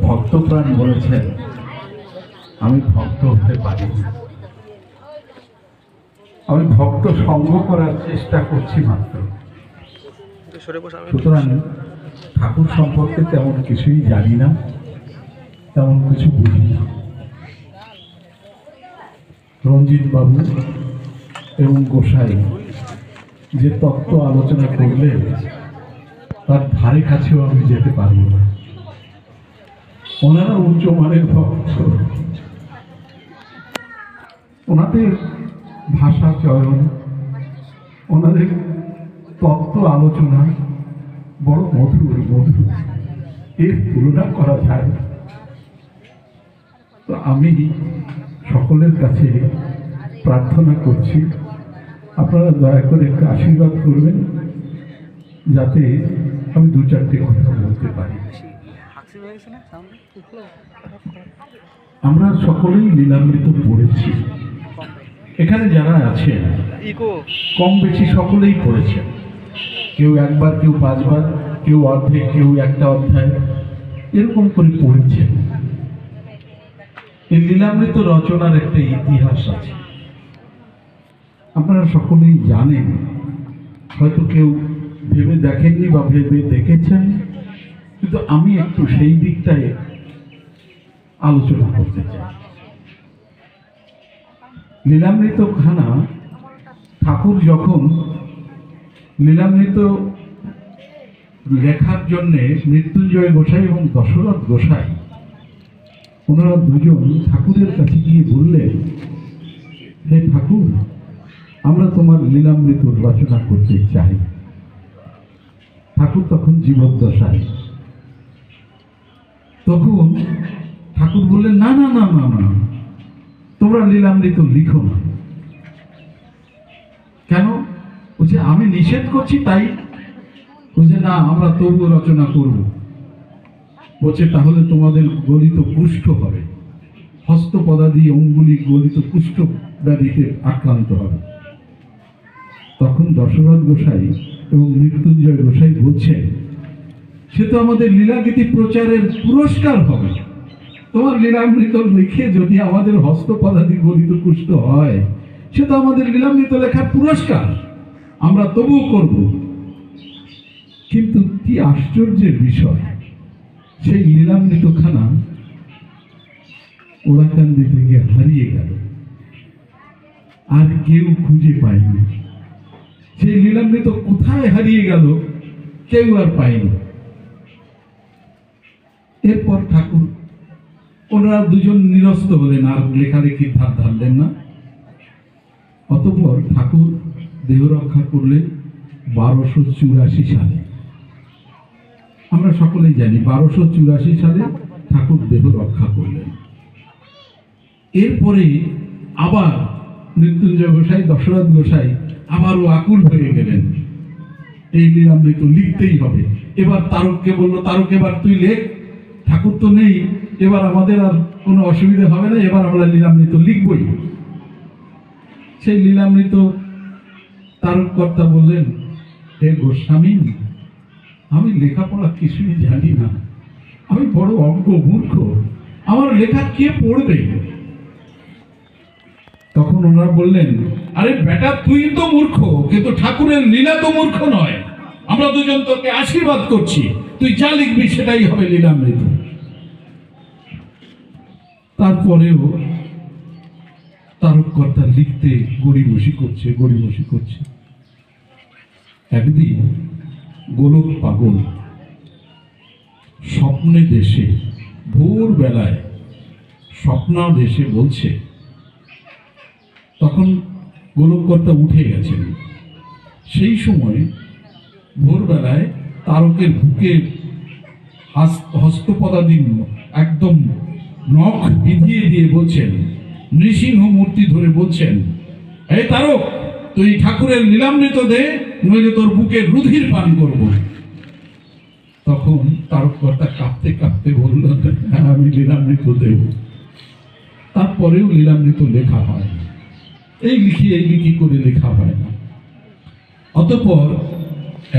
ভক্তপ্রাণ বলেছেন আমি ভক্ত হতে পারি, আমি ভক্ত সঙ্গ করার চেষ্টা করছি মাত্র। সুতরাং ঠাকুর সম্পর্কে তেমন কিছুই জানি না, তেমন কিছু বুঝি না। রঞ্জিত বাবু এবং গোসাই যে তত্ত্ব আলোচনা করলেন তার ধারে কাছেও আমি যেতে পারবো না। ওনারা উচ্চমানের ভক্ত, ওনাদের ভাষা চয়ন, ওনাদের তত্ত্ব আলোচনা বড় মধুর মধুর, এর তুলনা করা যায় না। তো আমি সকলের কাছে প্রার্থনা করছি আপনারা দয়া করে একটু আশীর্বাদ করবেন যাতে আমি দু চারটে কথা বলতে পারি। আমরা সকলেই লীলামৃত পড়েছি, এখানে যারা আছেন কম বেশি সকলেই পড়েছেন, কেউ একবার, কেউ পাঁচবার, কেউ অর্ধেক, কেউ একটা অধ্যায়, এরকম করে পড়েছেন। এই লীলামৃত রচনার একটা ইতিহাস আছে, আপনারা সকলেই জানেন, হয়তো কেউ ভেবে দেখেননি বা ভেবে দেখেছেন, কিন্তু আমি একটু সেই দিকটায় আলোচনা করতে চাই। লীলামৃত খানা ঠাকুর যখন লীলামৃত লেখার জন্যে মৃত্যুঞ্জয় গোসাই এবং দশরথ গোসাই ওনারা দুজন ঠাকুরের কাছে গিয়ে বললেন, হে ঠাকুর, আমরা তোমার লীলামৃত রচনা করতে চাই। ঠাকুর তখন জীবদ্দশায়। তখন ঠাকুর বললেন, না না না না না, তোমরা লীলামৃত লিখো না। কেন? বলছে আমি নিষেধ করছি তাই? বলছে না, আমরা তবুও রচনা করব। বলছে তাহলে তোমাদের গলিত কুষ্ঠ হবে, হস্তপদাদি অঙ্গুলি গলিত কুষ্ঠ ব্যাধিতে আক্রান্ত হবে। তখন দশরথ গোসাই এবং মৃত্যুঞ্জয় গোসাই বলছেন, সে তো আমাদের লীলাগীতি প্রচারের পুরস্কার হবে। তোমার লীলামৃত লিখে যদি আমাদের হস্তপদাদি গলিত কুষ্ঠ হয়, সে তো আমাদের লীলামৃত লেখার পুরস্কার, আমরা তবুও করব। কিন্তু কি আশ্চর্যের বিষয়, সেই লীলামৃত খানা ওরাকান্দি থেকে হারিয়ে গেল, আর কেউ খুঁজে পায়নি। সেই লীলামৃত কোথায় হারিয়ে গেল কেউ আর পায়নি। এরপর ঠাকুর ওনারা দুজন নিরস্ত হলেন, আর লেখালেখির ধার ধারলেন না। অতঃপর ঠাকুর দেহ রক্ষা করলেন 1284 সালে। আমরা সকলেই জানি 1284 সালে ঠাকুর দেহ রক্ষা করলেন। এরপরে আবার মৃত্যুঞ্জয় গোসাই, দশরথ গোসাই আবারও আকুল হয়ে গেলেন, এই লীলামৃত লিখতেই হবে। এবার তারককে বলল, তারক এবার তুই লেখ, ঠাকুর তো নেই, এবার আমাদের আর কোনো অসুবিধা হবে না, এবার আমরা লীলামৃত লিখবই। সেই লীলামৃত তারক কর্তা বললেন, হে গোস্বামী, আমি লেখাপড়া কিছুই জানি না, আমি বড় অজ্ঞ মূর্খ, আমার লেখা কে পড়বে? তখন ওনারা বললেন, আরে বেটা, তুই তো মূর্খ, কিন্তু ঠাকুরের লীলা তো মূর্খ নয়। আমরা দুজন তোকে আশীর্বাদ করছি, তুই যা লিখবি সেটাই হবে লীলামৃত। তারপরেও তারককর্তা লিখতে গড়িমসি করছে। একদিন গোলক পাগল স্বপ্নে দেশে ভোরবেলায় স্বপ্নাদেশে বলছে, তখন গোলককর্তা উঠে গেছেন। সেই সময় ভোরবেলায় তারকের বুকে হস্তপদাদি একদম নখ বিধিয়ে দিয়ে বলছেন, নৃসিংহ মূর্তি ধরে বলছেন, এই তারক, তুই ঠাকুরের লীলামৃত দে, নইলে তোর বুকে রুধির পান করব। তখন তারককর্তা কাঁপতে কাঁপতে বলল, হ্যাঁ আমি লীলামৃত দেব। তারপরেও লীলামৃত লেখা হয়, এই লিখি করে লেখা হয় না। অতঃপর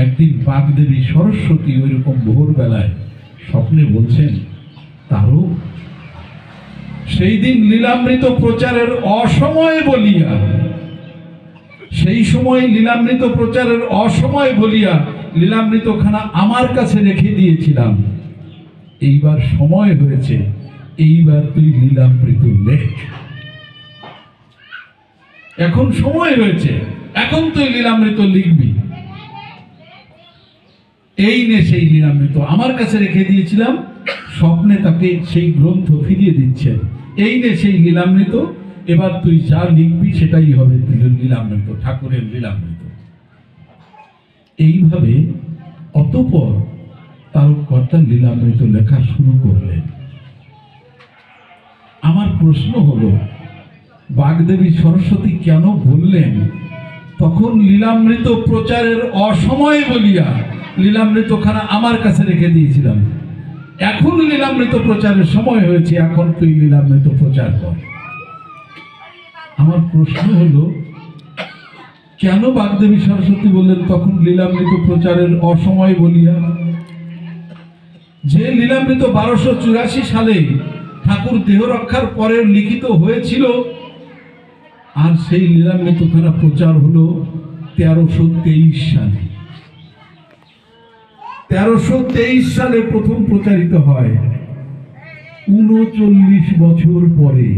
একদিন বাগদেবী সরস্বতী ওইরকম ভোরবেলায় স্বপ্নে বলছেন তারও সেই দিন লীলামৃত প্রচারের অসময় বলিয়া, সেই সময় লীলামৃত প্রচারের অসময় বলিয়া লীলামৃতখানা আমার কাছে রেখে দিয়েছিলাম। এইবার সময় হয়েছে, এইবার তুই লীলামৃত লেখ। এখন সময় হয়েছে, এখন তুই লীলামৃত লিখবি। এই নে সেই লীলামৃত, আমার কাছে রেখে দিয়েছিলাম। স্বপ্নে তাকে সেই গ্রন্থ ফিরিয়ে দিচ্ছেন। এই নে সেই লীলামৃত, এবার তুই যা লিখবি সেটাই হবে লীলামৃত, ঠাকুরের লীলামৃত। এইভাবে অতঃপর তারকর্তা লীলামৃত লেখা শুরু করলেন। আমার প্রশ্ন হলো, বাগদেবী সরস্বতী কেন বললেন তখন লীলামৃত প্রচারের অসময় বলিয়া লীলামৃতখানা আমার কাছে রেখে দিয়েছিলাম, এখন লীলামৃত প্রচারের সময় হয়েছে, এখন তুই লীলামৃত প্রচার কর। আমার প্রশ্ন হলো, কেন বাগদেবী সরস্বতী বললেন তখন লীলামৃত প্রচারের অসময় বলিয়া? যে লীলামৃত 1284 সালে ঠাকুর দেহ রক্ষার পরে লিখিত হয়েছিল, আর সেই লীলামৃতখানা প্রচার হলো 1323 সালে। 1323 সালে প্রথম প্রচারিত হয়, 39 বছর পরে।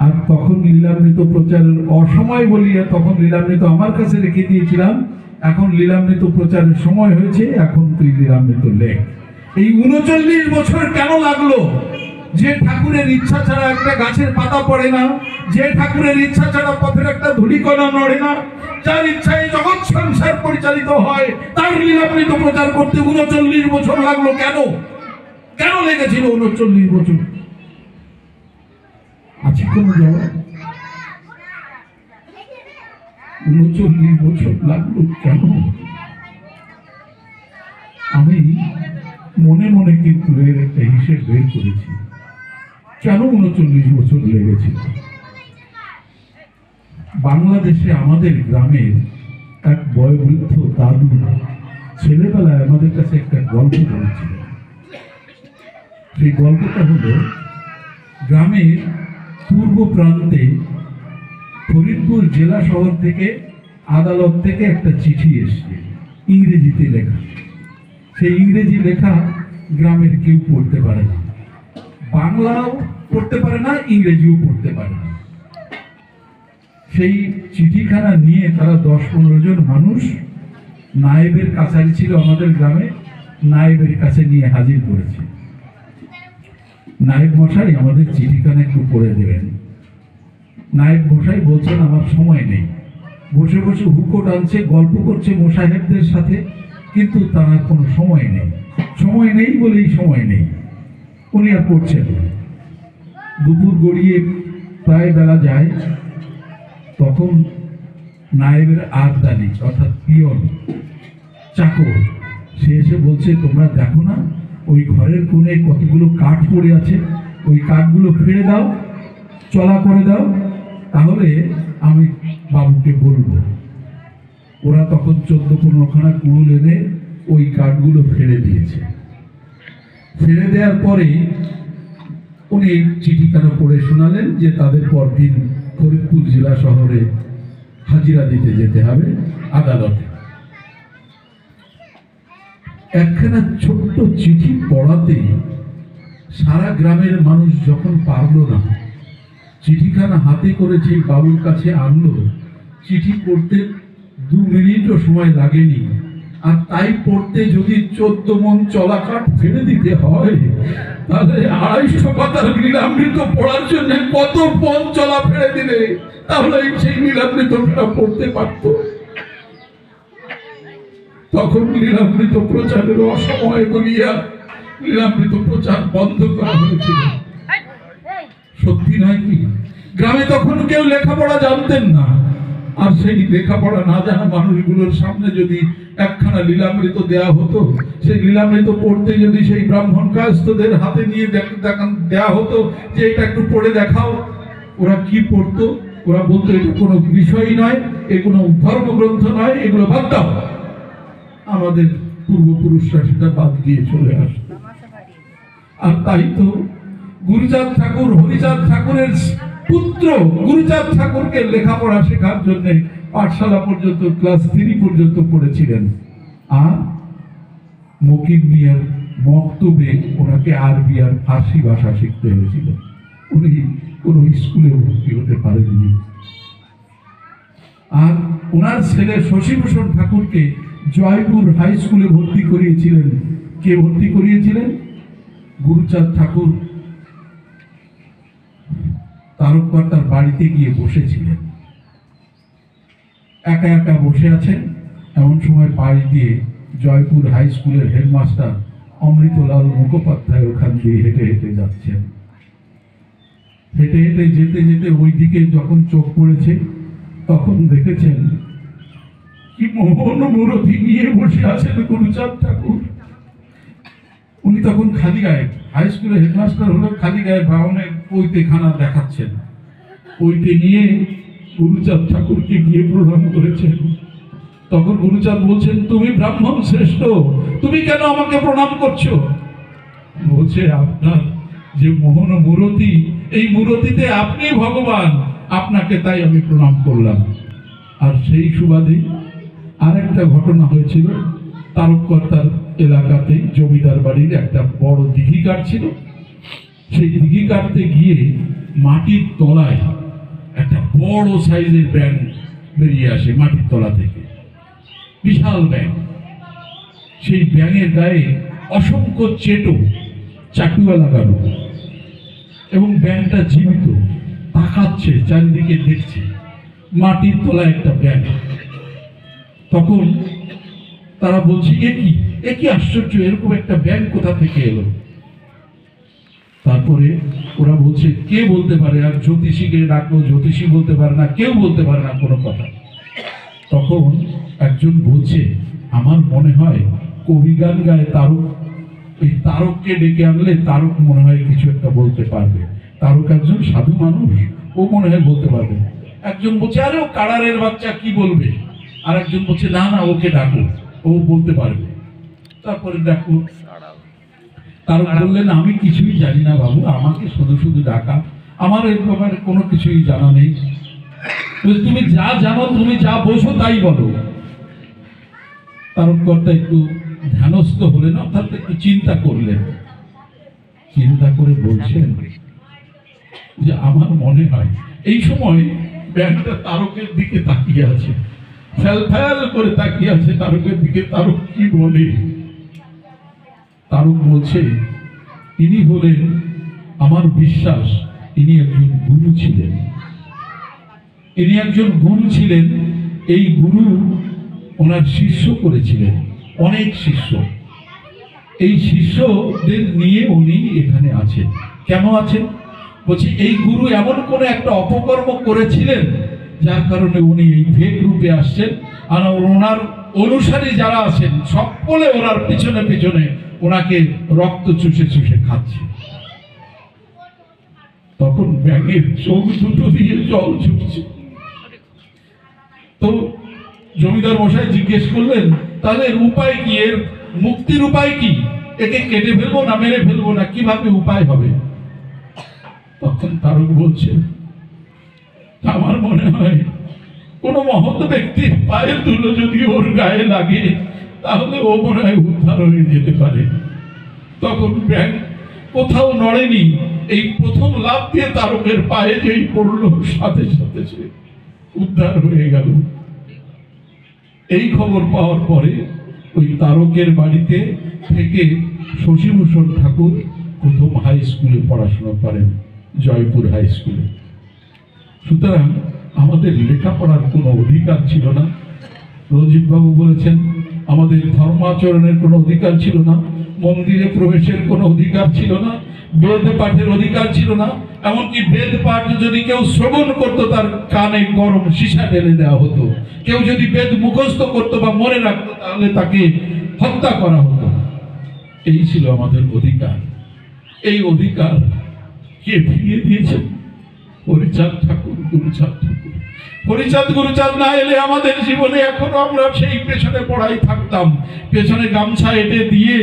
আর তখন লীলামৃত প্রচারের অসময় বলিয়া তখন লীলামৃত আমার কাছে রেখে দিয়েছিলাম, এখন লীলামৃত প্রচারের সময় হয়েছে, এখন তুই লীলামৃত লেখ। এই 39 বছর কেন লাগলো? যে ঠাকুরের ইচ্ছা ছাড়া একটা গাছের পাতা পড়ে না, যে ঠাকুরের ইচ্ছা ছাড়া পথের একটা ধূলিকণা নড়ে না, যার ইচ্ছায় জগৎ সংসার পরিচালিত হয়, তার লীলামৃত প্রচার করতে 39 বছর লাগলো কেন? কেন লেগেছিল 39 বছর? আছে কোনো জবাব? 39 বছর লাগলো কেন? আমি মনে মনে কিন্তু এর একটা হিসেব বের করেছি, কেন 39 বছর লেগেছিল। বাংলাদেশে আমাদের গ্রামের এক বয়োবৃদ্ধ দাদু ছেলেবেলায় আমাদের কাছে একটা গল্প বলেছিল। সেই গল্পটা হলো, গ্রামের পূর্ব প্রান্তে ফরিদপুর জেলা শহর থেকে আদালত থেকে একটা চিঠি এসছে, ইংরেজিতে লেখা। সেই ইংরেজি লেখা গ্রামের কেউ পড়তে পারে না, বাংলাও পড়তে পারে না, ইংরেজিও পড়তে পারে না। সেই চিঠিখানা নিয়ে তারা 10-15 জন মানুষ, নায়েবের কাছারি ছিল আমাদের গ্রামে, নায়েবের কাছে নিয়ে হাজির করেছে। নায়েব মশাই, আমাদের চিঠিখানা একটু পড়ে দেবেন। নায়েব মশাই বলছেন, আমার সময় নেই। বসে বসে হুকো টানছে, গল্প করছে মোসাহেবদের সাথে, কিন্তু তার কোনো সময় নেই। সময় নেই বলেই সময় নেই, উনি আর পড়ছেন না। দুপুর গড়িয়ে প্রায় বেলা যায়, তখন নায়েবের আরদানি অর্থাৎ পিয়ন, চাকর, সে এসে বলছে, তোমরা দেখো না ওই ঘরের কোণে কতগুলো কাঠ পড়ে আছে, ওই কাঠগুলো ফেলে দাও, চলা করে দাও, তাহলে আমি বাবুকে বলবো। ওরা তখন 14-15খানা কুড়ুল এনে ওই কাঠগুলো ফেলে দিয়েছে। ফেলে দেওয়ার পরে উনি চিঠিখানা পড়ে শোনালেন যে তাদের পরদিন ফরিদপুর জেলা শহরে হাজিরা দিতে যেতে হবে আদালতে। একখানা ছোট্ট চিঠি পড়াতে সারা গ্রামের মানুষ যখন পারল না, চিঠিখানা হাতে করে সেই বাবুর কাছে আনলো। চিঠি পড়তে 2 মিনিটও সময় লাগেনি, আর তাই পড়তে যদি 14 মণ চলা কাঠ ফেলে দিতে হয়, তাহলে 250 পাতার লীলামৃত পড়ার জন্য কত পণ চলা ফেলে দিলে তাহলে সেই লীলামৃতটা পড়তে পারত। তখন লীলামৃত প্রচারের অসময় বলিয়া লীলামৃত প্রচার বন্ধ করা হয়েছিল। সত্যি নয় কি? গ্রামে তখন কেউ লেখাপড়া জানতেন না, আর সেই লেখাপড়া না জানা মানুষগুলোর সামনে যদি একখানা লীলামৃত দেয়া হতো, সেই লীলামৃত পড়তে যদি সেই ব্রাহ্মণ কায়স্থদের হাতে নিয়ে দেয়া হতো যে এটা একটু পড়ে দেখাও, ওরা কি পড়তো? ওরা বলতো, এটা কোনো বিষয় নয়, এগুলো ধর্মগ্রন্থ নয়, এগুলো বাদ দাও। আমাদের পূর্বপুরুষরা সেটা বাদ দিয়ে চলে আসতো। আর তাই তো গুরুচাঁদ ঠাকুর হরিচাঁদ ঠাকুরের পুত্র গুরুচাঁদ ঠাকুরকে লেখাপড়া শেখার জন্য পাঠশালা পর্যন্ত ক্লাস 3 পর্যন্ত পড়েছিলেন। আর মকিম মিয়ার মক্তবে ওনাকে আরবি আর ফার্সি ভাষা শিখতে হয়েছিল। উনি কোনো স্কুলে ভর্তি হতে পারেননি। আর ওনার ছেলে শশীভূষণ ঠাকুরকে জয়পুর হাই স্কুলে ভর্তি করিয়েছিলেন। কে ভর্তি করিয়েছিলেন? গুরুচাঁদ ঠাকুর তারককর্তার বাড়িতে গিয়ে বসেছিলেন, একা একা বসে আছেন। এমন সময় পাশ দিয়ে জয়পুর হাই স্কুলের হেডমাস্টার অমৃতলাল মুখোপাধ্যায় ওখান দিয়ে হেঁটে হেঁটে যাচ্ছেন। হেঁটে হেঁটে যেতে যেতে ওই দিকে যখন চোখ পড়েছে তখন দেখেছেন কি মোহন মূরতি নিয়ে বসে আছেন গুরুচাঁদ ঠাকুর। উনি তখন খালি গায়ে, হাই স্কুলের হেডমাস্টার হলো, খালি গায়ে ব্রাহ্মণের পৈতে খানা দেখাচ্ছেন। পৈতে নিয়ে গুরুচাঁদ ঠাকুরকে গিয়ে প্রণাম করেছেন। তখন গুরুচাঁদ বলছেন, তুমি ব্রাহ্মণ শ্রেষ্ঠ, তুমি কেন আমাকে প্রণাম করছো? বলছে, আপনার যে মোহন মূরতি, এই মূরতিতে আপনি ভগবান, আপনাকে তাই আমি প্রণাম করলাম। আর সেই সুবাদে আরেকটা ঘটনা হয়েছিল। তারককর্তার এলাকাতে জমিদার বাড়ির একটা বড় দিঘি কাটছিল। সেই দিঘি কাটতে গিয়ে মাটির তলায় একটা বড় সাইজের ব্যাঙ বেরিয়ে আসে মাটির তলা থেকে, বিশাল ব্যাঙ। সেই ব্যাঙের গায়ে অসংখ্য চাটুয়া লাগানো, এবং ব্যাঙটা জীবিত, তাকাচ্ছে, চারিদিকে দেখছে। মাটির তলায় একটা ব্যাঙ। তখন তারা বলছে, এ কি আশ্চর্য, এরকম একটা ব্যাঙ কোথা থেকে এলো? তারপরে ওরা বলছে, কে বলতে পারে? আর জ্যোতিষীকে ডাকলো, জ্যোতিষী বলতে পারে না, কেউ বলতে পারে না কোনো কথা। তখন একজন বলছে, আমার মনে হয় কবি গান গায়ে তারক, এই তারককে ডেকে আনলে তারক মনে হয় কিছু একটা বলতে পারবে। তারক একজন সাধু মানুষ, ও মনে হয় বলতে পারবে। একজন বলছে, আরে ও কাড়ারের বাচ্চা, কি বলবে? আর একজন বলছে, না না, ওকে ডাকো, ও বলতে পারবে। তারপরে ডাকো। তারক বললেন, আমি কিছুই জানি না বাবু, আমাকে শুধু শুধু ডাকা, আমার এর ব্যাপারে কোনো কিছুই জানা নেই। তুমি যা জানো, তুমি যা বসো তাই বলো। তারককর্তা একটু ধ্যানস্থ হলেন, অর্থাৎ একটু চিন্তা করলেন। চিন্তা করে বলছেন যে, আমার মনে হয় এই সময় ব্যাংকটা তারকের দিকে তাকিয়ে আছে, ফ্যাল ফ্যাল করে তাকিয়ে আছে তারকের দিকে। তারক কি বলে? তারক বলছে, ইনি হলেন, আমার বিশ্বাস ইনি একজন গুরু ছিলেন। ইনি একজন গুরু ছিলেন। এই গুরু ওনার শিষ্য করেছিলেন, অনেক শিষ্য। এই শিষ্যদের নিয়ে উনি এখানে আছেন। কেন আছেন? বলছি, এই গুরু এমন কোন একটা অপকর্ম করেছিলেন যার কারণে উনি এই ভেদ রূপে আসছেন। আর ওনার অনুসারী যারা আছেন সকলে ওনার পিছনে পিছনে ওনাকে রক্ত চুষে চুষে খাচ্ছে। তখন ব্যাঙের চোখ দুটো দিয়ে জল ছুটছে। তো জমিদার মশাই জিজ্ঞেস করলেন, তাহলে এর উপায় কি? এর মুক্তির উপায় কি? একে কেটে ফেলবো না মেরে ফেলবো না, কিভাবে উপায় হবে? তখন তারক বলছে, আমার মনে হয় কোন মহৎ ব্যক্তির পায়ের ধুলো যদি ওর গায়ে লাগে তাহলে ও মনে হয় উদ্ধার হয়ে যেতে পারে। তখন ব্যাঙ কোথাও নড়েনি, এই প্রথম লাফ দিয়ে তারকের পায়ে যেই পড়লো, সাথে সাথে সে উদ্ধার হয়ে গেল। এই খবর পাওয়ার পরে ওই তারকের বাড়িতে থেকে শশীভূষণ ঠাকুর প্রথম হাই স্কুলে পড়াশোনা করেন, জয়পুর হাই স্কুলে। সুতরাং আমাদের লেখাপড়ার কোনো অধিকার ছিল না। রঞ্জিত বাবু বলেছেন, আমাদের ধর্মাচরণের কোনো অধিকার ছিল না, মন্দিরে প্রবেশের কোনো অধিকার ছিল না, বেদ পাঠের অধিকার ছিল না। এমনকি বেদ পাঠ যদি কেউ শ্রবণ করতো তার কানে গরম সীসা ঢেলে দেওয়া হতো। কেউ যদি বেদ মুখস্থ করতো বা মনে রাখতো তাহলে তাকে হত্যা করা হতো। এই ছিল আমাদের অধিকার। এই অধিকার কে ফিরিয়ে দিয়েছেন? হরিচাঁদ ঠাকুর, গুরুচাঁদ ঠাকুর। হরিচাঁদ গুরুচাঁদ না এলে আমাদের জীবনে এখনো আমরা সেই পেছনে পড়াই থাকতাম। পেছনে গামছা এঁটে দিয়ে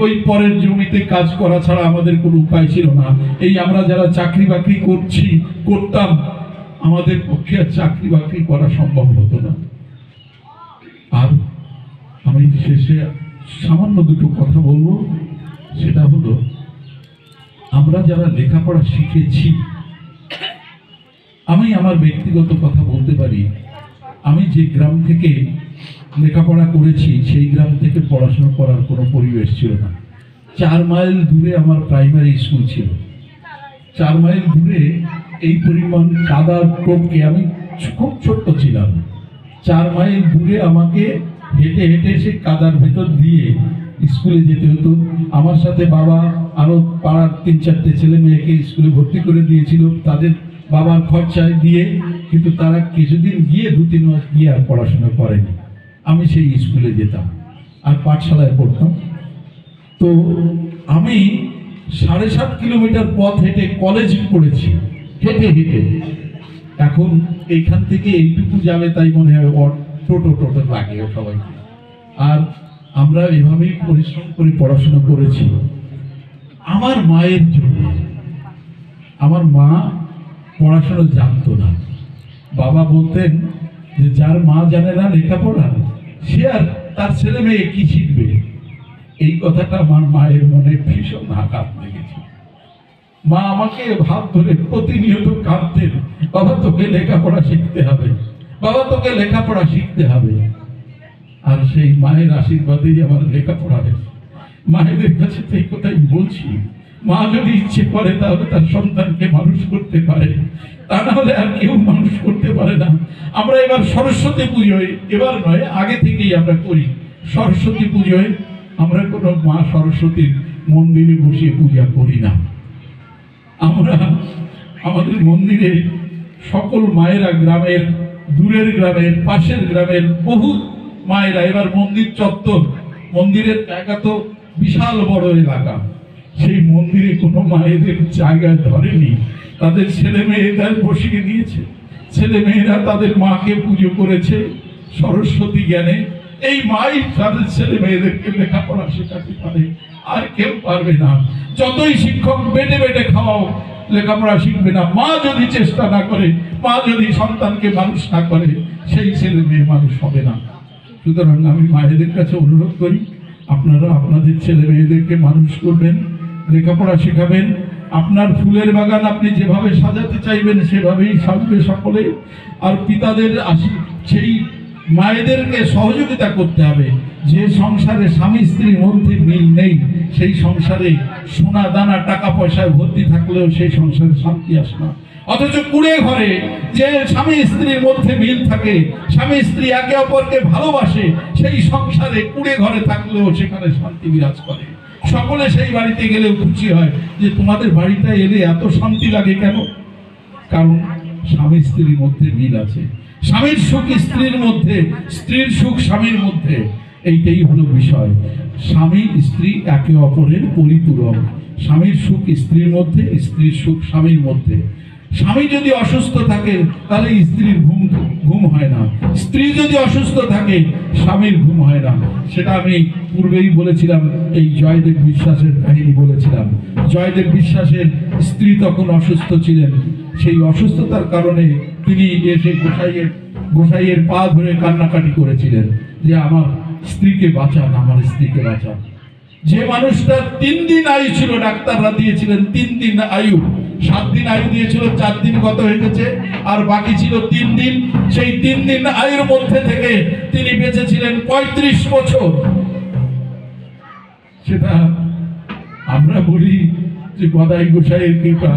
ওই পরের জমিতে কাজ করা ছাড়া আমাদের কোনো উপায় ছিল না। এই আমরা যারা চাকরি বাকরি করতাম, আমাদের পক্ষে আর চাকরি বাকরি করা সম্ভব হতো না। আর আমি শেষে সামান্য দুটো কথা বলবো, সেটা হলো আমরা যারা লেখাপড়া শিখেছি, আমি আমার ব্যক্তিগত কথা বলতে পারি, আমি যে গ্রাম থেকে লেখাপড়া করেছি সেই গ্রাম থেকে পড়াশোনা করার কোনো পরিবেশ ছিল না। 4 মাইল দূরে আমার প্রাইমারি স্কুল ছিল। 4 মাইল দূরে এই পরিমাণ কাদার টোপকে, আমি খুব ছোট্ট ছিলাম, 4 মাইল দূরে আমাকে হেঁটে হেঁটে সে কাদার ভেতর দিয়ে স্কুলে যেতে হতো। আমার সাথে বাবা আরো পাড়ার 3-4টে ছেলে মেয়েকে স্কুলে ভর্তি করে দিয়েছিল তাদের বাবার খরচায় দিয়ে, কিন্তু তারা কিছুদিন গিয়ে 2-3 মাস গিয়ে আর পড়াশোনা করেনি। আমি সেই স্কুলে যেতাম আর পাঠশালায় পড়তাম। তো আমি 7.5 কিলোমিটার পথ হেঁটে কলেজ পড়েছি, হেঁটে হেঁটে। এখন এইখান থেকে এইটুকু যাবে তাই মনে হয় টোটো লাগে সবাইকে। আর আমরা এভাবেই পরিশ্রম করে পড়াশোনা করেছি আমার মায়ের জন্য। আমার মা পড়াশোনা জানতো না। বাবা বলতেন যে যার মা জানে না লেখাপড়া, সে আর তার ছেলে মেয়ে কি শিখবে। এই কথাটা আমার মায়ের মনে ভীষণ আঘাত লেগেছে। মা আমাকে ভাব ধরে প্রতিনিয়ত কাঁদতেন, বাবা তোকে লেখাপড়া শিখতে হবে, বাবা তোকে লেখাপড়া শিখতে হবে। আর সেই মায়ের আশীর্বাদেই আমার লেখাপড়া হয়েছে। মায়েদের কাছে তো এই কথাই বলছি, মা যদি ইচ্ছে করে তাহলে তার সন্তানকে মানুষ করতে পারে, তা না হলে আর কেউ মানুষ করতে পারে না। আমরা এবার সরস্বতী পুজোয়, এবার নয় আগে থেকেই আমরা করি, সরস্বতী পুজোয় আমরা কোনো মা সরস্বতীর মন্দিরে বসিয়ে পূজা করি না। আমরা আমাদের মন্দিরে সকল মায়েরা, গ্রামের, দূরের গ্রামের, পাশের গ্রামের বহু মায়েরা, এবার মন্দির চত্বর, মন্দিরের জায়গা তো বিশাল বড় এলাকা, সেই মন্দিরে কোনো মায়েদের জায়গা ধরেনি, তাদের ছেলে মেয়েদের বসিয়ে দিয়েছে। ছেলে মেয়েরা তাদের মাকে পুজো করেছে সরস্বতী জ্ঞানে। এই মাই তাদের ছেলে মেয়েদেরকে লেখাপড়া শেখাতে পারে, আর কেউ পারবে না। যতই শিক্ষক বেটে বেটে খাওয়াও, লেখাপড়া শিখবে না। মা যদি চেষ্টা না করে, মা যদি সন্তানকে মানুষ না করে, সেই ছেলে মেয়ে মানুষ হবে না। সুতরাং আমি মায়েদের কাছে অনুরোধ করি, আপনারা আপনাদের ছেলে মেয়েদেরকে মানুষ করবেন, লেখাপড়া শেখাবেন। আপনার ফুলের বাগান আপনি যেভাবে সাজাতে চাইবেন সেভাবেই সাজবে সকলে। আর পিতাদের সেই মায়েদেরকে সহযোগিতা করতে হবে। যে সংসারে স্বামী স্ত্রীর মধ্যে মিল নেই, সেই সংসারে সোনা দানা টাকা পয়সায় ভর্তি থাকলেও সেই সংসারে শান্তি আসে না। অথচ কুড়ে ঘরে যে স্বামী স্ত্রীর মধ্যে মিল থাকে, স্বামী স্ত্রী একে অপরকে ভালোবাসে, সেই সংসারে কুড়ে ঘরে থাকলেও সেখানে শান্তি বিরাজ করে। সকলে সেই বাড়িতে গেলেও খুশি হয় যে তোমাদের বাড়িতে এলে এত শান্তি লাগে কেন? কারণ স্বামী স্ত্রীর মধ্যে মিল আছে। স্বামীর সুখ স্ত্রীর মধ্যে, স্ত্রীর সুখ স্বামীর মধ্যে, এইটাই হলো বিষয়। স্বামী স্ত্রী একে অপরের পরিপূরক। স্বামীর সুখ স্ত্রীর মধ্যে, স্ত্রীর সুখ স্বামীর মধ্যে। স্বামী যদি অসুস্থ থাকে তাহলে স্ত্রীর ঘুম হয় না, স্ত্রী যদি অসুস্থ থাকে স্বামীর ঘুম হয় না। সেটা আমি পূর্বেই বলেছিলাম, এই জয়দেব বিশ্বাসের কাহিনী বলেছিলাম। জয়দেব বিশ্বাসের স্ত্রী তখন অসুস্থ ছিলেন, সেই অসুস্থতার কারণে তিনি এসে গোসাইয়ের পা ধরে কান্নাকাটি করেছিলেন যে আমার স্ত্রীকে বাঁচান, আমার স্ত্রীকে বাঁচান। যে মানুষটা 3 দিন আয়ু ছিল, ডাক্তাররা দিয়েছিলেন 3 দিন আয়ু, 7 দিন আয়ু দিয়েছিল, 4 দিন গত হয়ে গেছে, আর বাকি ছিল 3 দিন। সেই 3 দিন আয়ুর মধ্যে থেকে তিনি বেঁচে ছিলেন 35 বছর। সেটা আমরা বলি যে গদাই গোসাইয়ের কৃপা,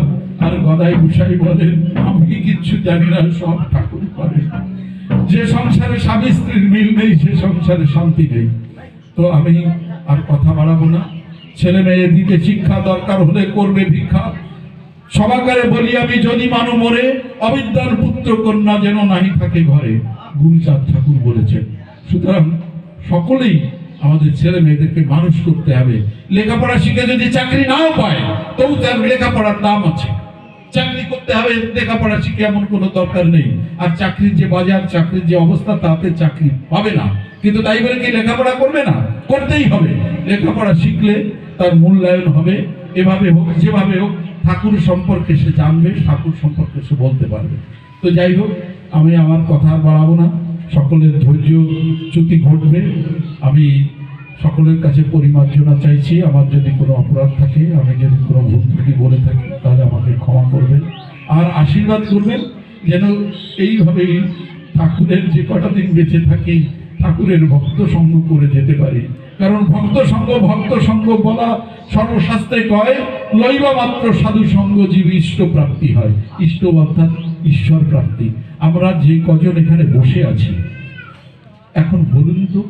আর গদাই গোসাই বলেন আমি কিচ্ছু জানি না, সব ঠাকুর করে। যে সংসারে স্বামী স্ত্রীর মিল নেই, সে সংসারে শান্তি নেই। তো আমি আর কথা বাড়াবো না। ছেলে মেয়ে দিকে শিক্ষা, দরকার হলে করবে ভিক্ষা। সবাকারে বলি আমি, যদি মানু মরে, অবিদ্যার পুত্র কন্যা যেন নাহি থাকে ঘরে, গুরুচাঁদ ঠাকুর বলেছেন। সুতরাং সকলেই আমাদের ছেলে মেয়েদেরকে মানুষ করতে হবে। লেখাপড়া শিখে যদি চাকরি নাও পায়, তবু তার লেখাপড়ার দাম আছে। চাকরি করতে হবে, লেখাপড়া শিখে এমন কোনো দরকার নেই। আর চাকরির যে বাজার, চাকরির যে অবস্থা, তাতে চাকরি পাবে না। কিন্তু তাই বলে কি লেখাপড়া করবে না? করতেই হবে। লেখাপড়া শিখলে তার মূল্যায়ন হবে। এভাবে হোক, যেভাবে হোক, ঠাকুর সম্পর্কে সে জানবে, ঠাকুর সম্পর্কে সে বলতে পারবে। তো যাই হোক, আমি আমার কথা আর বাড়াবো না, সকলের ধৈর্য চ্যুতি ঘটবে। আমি সকলের কাছে পরিমার্জনা চাইছি। আমার যদি কোনো অপরাধ থাকে, আমি যদি কোনো ভুল ত্রুটি বলে থাকি, তাহলে আমাকে ক্ষমা করবেন। আর আশীর্বাদ করবেন যেন এইভাবেই ঠাকুরের যে কটা দিন বেঁচে থাকি, ঠাকুরের ভক্ত সঙ্গ করে যেতে পারি। কারণ ভক্ত সঙ্গ বলা সর্বশাস্ত্রে কয়, লইবা মাত্র সাধু সঙ্গ জীব ইষ্ট প্রাপ্তি হয়। ইষ্ট অর্থাৎ ঈশ্বর প্রাপ্তি। আমরা যে কজন এখানে বসে আছি, এখন বলুন তো,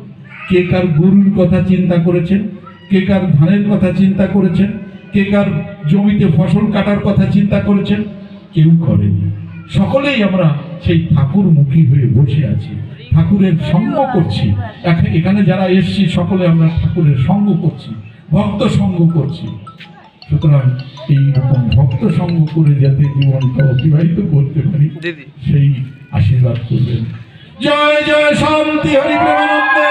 কে কার গরুর কথা চিন্তা করেছেন? কে কার ধানের কথা চিন্তা করেছেন? কে কার জমিতে ফসল কাটার কথা চিন্তা করেছেন? কেউ করেনি। সকলেই আমরা সেই ঠাকুরমুখী হয়ে বসে আছি, ঠাকুরের সঙ্গ করছি। এখানে যারা এসছি সকলে আমরা ঠাকুরের সঙ্গ করছি, ভক্ত সঙ্গ করছি। সুতরাং এইরকম ভক্ত সঙ্গ করে যাতে জীবনটা অতিবাহিত করতে পারি, সেই আশীর্বাদ করবেন। জয় জয় শান্তি হরি প্রেমানন্দে।